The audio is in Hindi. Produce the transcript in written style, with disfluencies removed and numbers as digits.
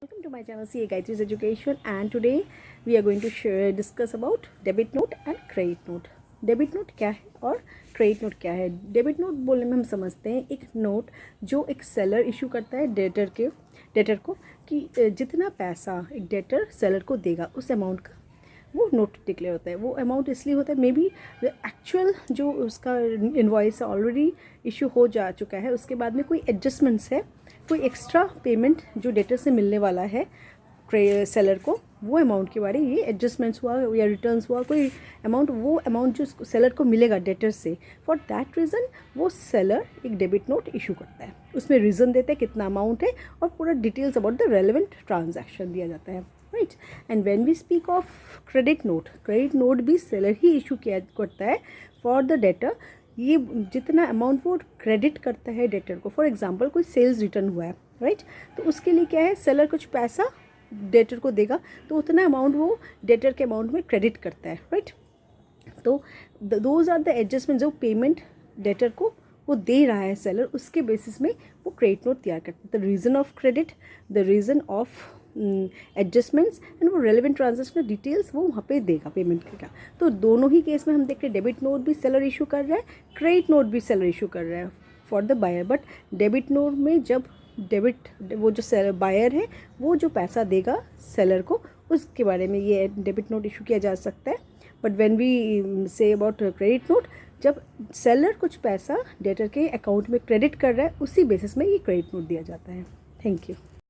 Welcome to my channel CA Gayatri's Education, and today we are going to discuss about debit note and credit note. Debit note क्या है और क्रेडिट नोट क्या है? डेबिट नोट बोलने में हम समझते हैं एक नोट जो एक सेलर इशू करता है डेटर को कि जितना पैसा एक डेटर सेलर को देगा उस अमाउंट का वो नोट डिक्लेयर होता है. वो अमाउंट इसलिए होता है मे बी एक्चुअल जो उसका इनवॉइस ऑलरेडी इशू हो जा चुका है, उसके बाद में कोई एडजस्टमेंट्स है, कोई एक्स्ट्रा पेमेंट जो डेटर से मिलने वाला है सेलर को, वो अमाउंट के बारे ये एडजस्टमेंट्स हुआ या रिटर्न्स हुआ कोई अमाउंट, वो अमाउंट जो सेलर को मिलेगा डेटर से, फॉर दैट रीज़न वो सेलर एक डेबिट नोट इशू करता है. उसमें रीज़न देते हैं कितना अमाउंट है और पूरा details about the relevant transaction दिया जाता है. Right. And when we speak of credit note भी सेलर ही इशू किया करता है फॉर द डेटर. ये जितना अमाउंट वो क्रेडिट करता है डेटर को, फॉर एग्जांपल कोई सेल्स रिटर्न हुआ है, राइट, तो उसके लिए क्या है, सेलर कुछ पैसा डेटर को देगा तो उतना अमाउंट वो डेटर के अमाउंट में क्रेडिट करता है, राइट. तो दोज आर द एडजस्टमेंट, जो पेमेंट डेटर को वो दे रहा है सेलर, उसके बेसिस में वो क्रेडिट नोट तैयार करता है. The reason of credit, the reason of adjustments and वो रेलेवेंट ट्रांजेक्शन डिटेल्स वो वहाँ पे देगा पेमेंट का. तो दोनों ही केस में हम देख रहे हैं डेबिट नोट भी सेलर इशू कर रहा है, क्रेडिट नोट भी सेलर इशू कर रहा है for the buyer. But debit note में जब वो जो सेलर बायर है वो जो पैसा देगा सेलर को, उसके बारे में ये डेबिट नोट इशू किया जा सकता है. But when we say about credit note, जब सेलर कुछ पैसा डेटर के अकाउंट में क्रेडिट कर रहा है, उसी बेसिस में ये क्रेडिट नोट दिया जाता है. Thank you.